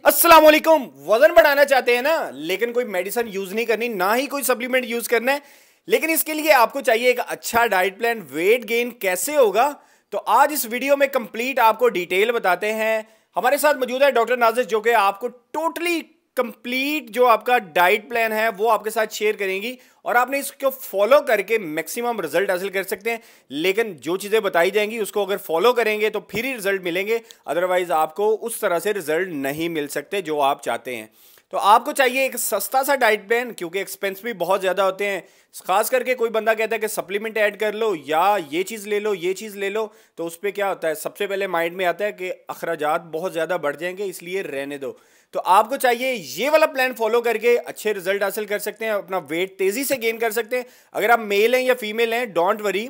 अस्सलाम वालेकुम। वजन बढ़ाना चाहते हैं ना, लेकिन कोई मेडिसिन यूज नहीं करनी, ना ही कोई सप्लीमेंट यूज करना है, लेकिन इसके लिए आपको चाहिए एक अच्छा डाइट प्लान। वेट गेन कैसे होगा, तो आज इस वीडियो में कंप्लीट आपको डिटेल बताते हैं। हमारे साथ मौजूद है डॉक्टर नाजिश, जो कि आपको टोटली कंप्लीट जो आपका डाइट प्लान है वो आपके साथ शेयर करेंगी और आपने इसको फॉलो करके मैक्सिमम रिजल्ट हासिल कर सकते हैं। लेकिन जो चीज़ें बताई जाएंगी उसको अगर फॉलो करेंगे तो फिर ही रिजल्ट मिलेंगे, अदरवाइज आपको उस तरह से रिजल्ट नहीं मिल सकते जो आप चाहते हैं। तो आपको चाहिए एक सस्ता सा डाइट प्लान, क्योंकि एक्सपेंस भी बहुत ज़्यादा होते हैं। खास करके कोई बंदा कहता है कि सप्लीमेंट ऐड कर लो या ये चीज़ ले लो, ये चीज़ ले लो, तो उस पर क्या होता है, सबसे पहले माइंड में आता है कि अखराजात बहुत ज़्यादा बढ़ जाएंगे, इसलिए रहने दो। तो आपको चाहिए ये वाला प्लान फॉलो करके अच्छे रिजल्ट हासिल कर सकते हैं, अपना वेट तेज़ी से गेन कर सकते हैं। अगर आप मेल हैं या फीमेल हैं, डोंट वरी,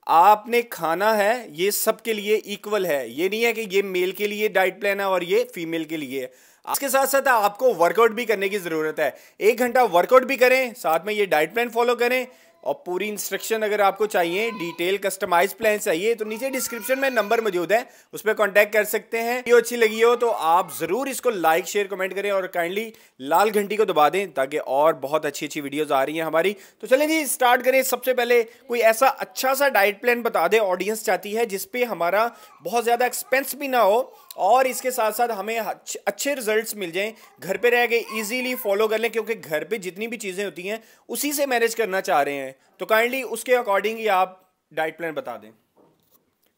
आपने खाना है ये सबके लिए इक्वल है। ये नहीं है कि ये मेल के लिए डाइट प्लान है और ये फीमेल के लिए है। इसके साथ साथ आपको वर्कआउट भी करने की ज़रूरत है। 1 घंटा वर्कआउट भी करें, साथ में ये डाइट प्लान फॉलो करें, और पूरी इंस्ट्रक्शन अगर आपको चाहिए, डिटेल कस्टमाइज प्लान चाहिए, तो नीचे डिस्क्रिप्शन में नंबर मौजूद है, उस पर कॉन्टैक्ट कर सकते हैं। वीडियो अच्छी लगी हो तो आप ज़रूर इसको लाइक शेयर कमेंट करें और काइंडली लाल घंटी को दबा दें, ताकि और बहुत अच्छी अच्छी वीडियोस आ रही हैं हमारी। तो चलें जी, स्टार्ट करें। सबसे पहले कोई ऐसा अच्छा सा डाइट प्लान बता दें, ऑडियंस चाहती है, जिसपे हमारा बहुत ज़्यादा एक्सपेंस भी ना हो और इसके साथ साथ हमें अच्छे रिजल्ट्स मिल जाएं, घर पे रह के इजीली फॉलो कर लें, क्योंकि घर पे जितनी भी चीज़ें होती हैं उसी से मैनेज करना चाह रहे हैं। तो काइंडली उसके अकॉर्डिंग ही आप डाइट प्लान बता दें।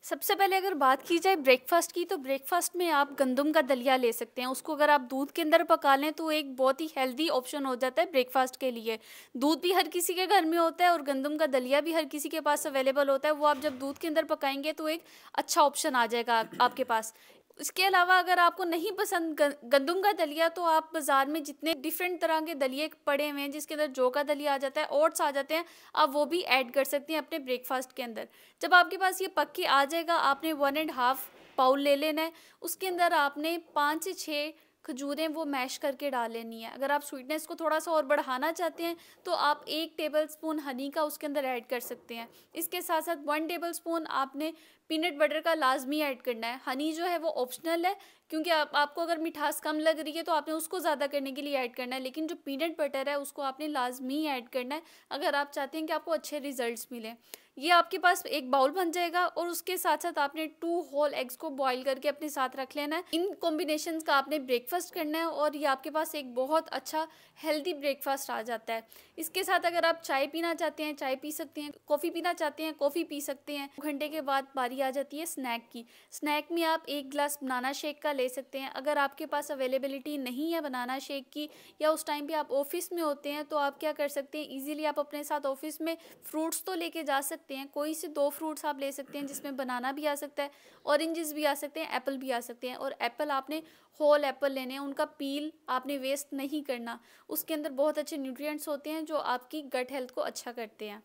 सबसे पहले अगर बात की जाए ब्रेकफास्ट की, तो ब्रेकफास्ट में आप गंदम का दलिया ले सकते हैं। उसको अगर आप दूध के अंदर पका लें तो एक बहुत ही हेल्दी ऑप्शन हो जाता है ब्रेकफास्ट के लिए। दूध भी हर किसी के घर में होता है और गंदम का दलिया भी हर किसी के पास अवेलेबल होता है। वो आप जब दूध के अंदर पकाएंगे तो एक अच्छा ऑप्शन आ जाएगा आपके पास। इसके अलावा अगर आपको नहीं पसंद गंदम का दलिया, तो आप बाज़ार में जितने डिफरेंट तरह के दलिए पड़े हुए हैं, जिसके अंदर जौ का दलिया आ जाता है, ओट्स आ जाते हैं, आप वो भी ऐड कर सकते हैं अपने ब्रेकफास्ट के अंदर। जब आपके पास ये पक के आ जाएगा, आपने 1.5 बाउल ले लेना है। उसके अंदर आपने 5 से 6 खजूरें वो मैश करके डाल लेनी है। अगर आप स्वीटनेस को थोड़ा सा और बढ़ाना चाहते हैं तो आप 1 टेबलस्पून हनी का उसके अंदर ऐड कर सकते हैं। इसके साथ साथ 1 टेबलस्पून आपने पीनट बटर का लाजमी ऐड करना है। हनी जो है वो ऑप्शनल है, क्योंकि आपको अगर मिठास कम लग रही है तो आपने उसको ज़्यादा करने के लिए ऐड करना है, लेकिन जो पीनट बटर है उसको आपने लाजमी ऐड करना है अगर आप चाहते हैं कि आपको अच्छे रिजल्ट्स मिलें। ये आपके पास एक बाउल बन जाएगा और उसके साथ साथ आपने 2 होल एग्स को बॉईल करके अपने साथ रख लेना है। इन कॉम्बिनेशंस का आपने ब्रेकफास्ट करना है और ये आपके पास एक बहुत अच्छा हेल्दी ब्रेकफास्ट आ जाता है। इसके साथ अगर आप चाय पीना चाहते हैं चाय पी सकते हैं, कॉफ़ी पीना चाहते हैं कॉफ़ी पी सकते हैं। 2 घंटे के बाद बारी आ जाती है स्नैक की। स्नैक में आप 1 गिलास बनाना शेक का ले सकते हैं। अगर आपके पास अवेलेबिलिटी नहीं है बनाना शेक की, या उस टाइम पे आप ऑफिस में होते हैं, तो आप क्या कर सकते हैं, ईजिली आप अपने साथ ऑफिस में फ्रूट्स तो लेके जा सकते हैं। कोई से 2 फ्रूट्स आप ले सकते हैं, जिसमें बनाना भी आ सकता है, ऑरेंजेस भी आ सकते हैं, एप्पल भी आ सकते हैं। और एप्पल आपने होल एप्पल लेने हैं, उनका पील आपने वेस्ट नहीं करना। उसके अंदर बहुत अच्छे न्यूट्रिएंट्स होते हैं जो आपकी गट हेल्थ को अच्छा करते हैं।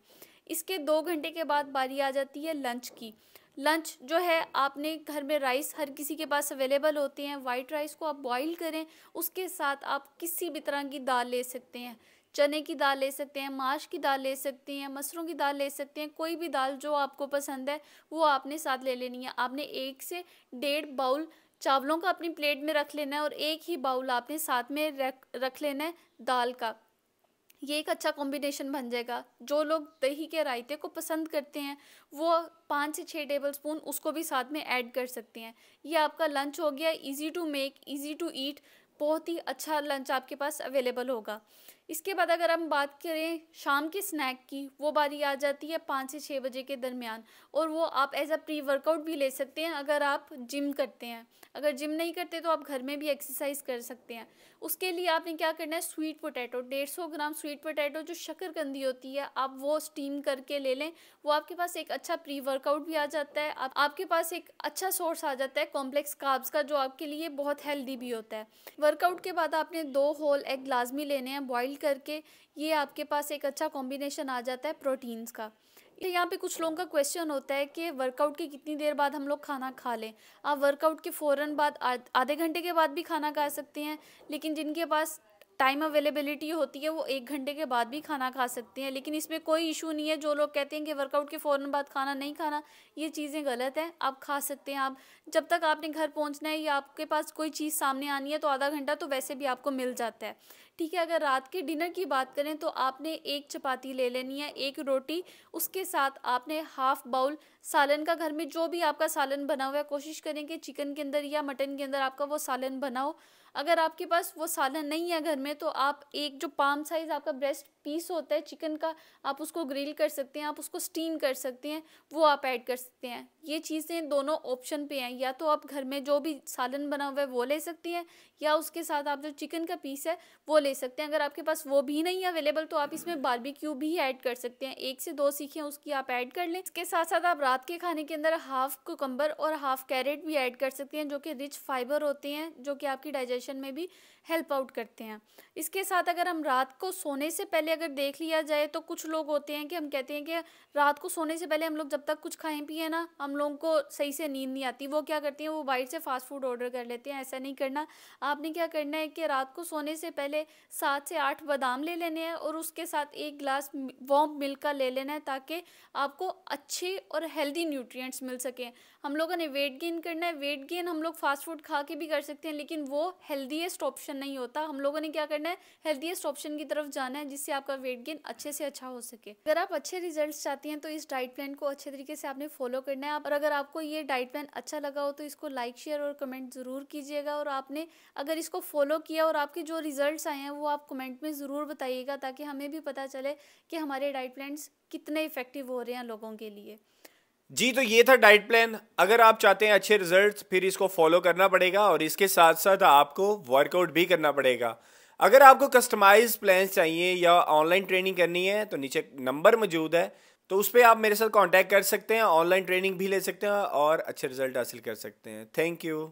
इसके 2 घंटे के बाद बारी आ जाती है लंच की। लंच जो है, आपने घर में राइस हर किसी के पास अवेलेबल होते हैं, वाइट राइस को आप बॉईल करें। उसके साथ आप किसी भी तरह की दाल ले सकते हैं, चने की दाल ले सकते हैं, माश की दाल ले सकते हैं, मसरों की दाल ले सकते हैं। कोई भी दाल जो आपको पसंद है वो आपने साथ ले लेनी है। आपने 1 से 1.5 बाउल चावलों का अपनी प्लेट में रख लेना है और 1 ही बाउल आपने साथ में रख लेना है दाल का। ये एक अच्छा कॉम्बिनेशन बन जाएगा। जो लोग दही के रायते को पसंद करते हैं वो 5 से 6 टेबलस्पून उसको भी साथ में ऐड कर सकते हैं। ये आपका लंच हो गया, easy to make, easy to eat, बहुत ही अच्छा लंच आपके पास अवेलेबल होगा। इसके बाद अगर हम बात करें शाम के स्नैक की, वो बारी आ जाती है 5 से 6 बजे के दरमियान, और वो आप एज अ प्री वर्कआउट भी ले सकते हैं अगर आप जिम करते हैं। अगर जिम नहीं करते तो आप घर में भी एक्सरसाइज कर सकते हैं। उसके लिए आपने क्या करना है, स्वीट पोटैटो 150 ग्राम स्वीट पोटैटो जो शक्करकंदी होती है, आप वो स्टीम करके ले लें। वो आपके पास एक अच्छा प्री वर्कआउट भी आ जाता है, आपके पास एक अच्छा सोर्स आ जाता है कॉम्प्लेक्स कार्ब्स का, जो आपके लिए बहुत हेल्दी भी होता है। वर्कआउट के बाद आपने 2 होल एग लाजमी लेने हैं बॉईल करके। ये आपके पास एक अच्छा कॉम्बिनेशन आ जाता है प्रोटीन्स का। यहाँ पे कुछ लोगों का क्वेश्चन होता है कि वर्कआउट के कितनी देर बाद हम लोग खाना खा लें। आप वर्कआउट के फ़ौरन बाद आधे घंटे के बाद भी खाना खा सकते हैं, लेकिन जिनके पास टाइम अवेलेबिलिटी होती है वो 1 घंटे के बाद भी खाना खा सकते हैं, लेकिन इसमें कोई इशू नहीं है। जो लोग कहते हैं कि वर्कआउट के फ़ौरन बाद खाना नहीं खाना, ये चीज़ें गलत हैं। आप खा सकते हैं। आप जब तक आपने घर पहुंचना है या आपके पास कोई चीज़ सामने आनी है तो आधा घंटा तो वैसे भी आपको मिल जाता है, ठीक है। अगर रात के डिनर की बात करें तो आपने 1 चपाती ले लेनी है, 1 रोटी, उसके साथ आपने हाफ बाउल सालन का, घर में जो भी आपका सालन बना हुआ है कोशिश करें कि चिकन के अंदर या मटन के अंदर आपका वो सालन बना हो। अगर आपके पास वो सालन नहीं है घर में तो आप एक जो पाम साइज़ आपका ब्रेस्ट पीस होता है चिकन का, आप उसको ग्रिल कर सकते हैं, आप उसको स्टीम कर सकते हैं, वो आप ऐड कर सकते हैं। ये चीज़ें दोनों ऑप्शन पे हैं, या तो आप घर में जो भी सालन बना हुआ है वो ले सकते हैं या उसके साथ आप जो चिकन का पीस है वो ले सकते हैं। अगर आपके पास वो भी नहीं है अवेलेबल तो आप इसमें बारबेक्यू भी ऐड कर सकते हैं। 1 से 2 सीखें उसकी आप ऐड कर लें। इसके साथ साथ आप रात के खाने के अंदर हाफ कुकम्बर और हाफ कैरेट भी ऐड कर सकते हैं, जो कि रिच फाइबर होते हैं, जो कि आपकी डाइजेशन में भी हेल्प आउट करते हैं। इसके साथ अगर हम रात को सोने से पहले अगर देख लिया जाए तो कुछ लोग होते हैं कि हम कहते हैं कि रात को सोने से पहले हम लोग जब तक कुछ खाएं पिए ना, हम लोगों को सही से नींद नहीं आती। वो क्या करते हैं, वो बाहर से फास्ट फूड ऑर्डर कर लेते हैं। ऐसा नहीं करना। आपने क्या करना है कि रात को सोने से पहले 7 से 8 बादाम ले लेने हैं और उसके साथ 1 ग्लास वार्म मिल्क का ले लेना है, ताकि आपको अच्छे और हेल्दी न्यूट्रिएंट्स मिल सकें। हम लोगों ने वेट गेन करना है। वेट गेन हम लोग फास्ट फूड खा के भी कर सकते हैं, लेकिन वो हेल्दीएस्ट ऑप्शन नहीं होता। हम लोगों ने क्या करना है, हेल्दीएस्ट ऑप्शन की तरफ जाना है, जिससे आपका वेट गेन अच्छे से अच्छा हो सके। अगर आप अच्छे रिजल्ट्स चाहते हैं तो इस डाइट प्लान को अच्छे तरीके से आपने फॉलो करना है। और अगर आपको ये डाइट प्लान अच्छा लगा हो तो इसको लाइक, शेयर और कमेंट ज़रूर कीजिएगा। और आपने अगर इसको फॉलो किया और आपके जो रिजल्ट्स आए हैं वो आप कमेंट में ज़रूर बताइएगा, ताकि हमें भी पता चले कि हमारे डाइट प्लान्स कितने इफेक्टिव हो रहे हैं लोगों के लिए। जी, तो ये था डाइट प्लान। अगर आप चाहते हैं अच्छे रिजल्ट्स, फिर इसको फॉलो करना पड़ेगा और इसके साथ साथ आपको वर्कआउट भी करना पड़ेगा। अगर आपको कस्टमाइज प्लान्स चाहिए या ऑनलाइन ट्रेनिंग करनी है तो नीचे नंबर मौजूद है, तो उस पर आप मेरे साथ कांटेक्ट कर सकते हैं, ऑनलाइन ट्रेनिंग भी ले सकते हैं और अच्छे रिजल्ट हासिल कर सकते हैं। Thank you.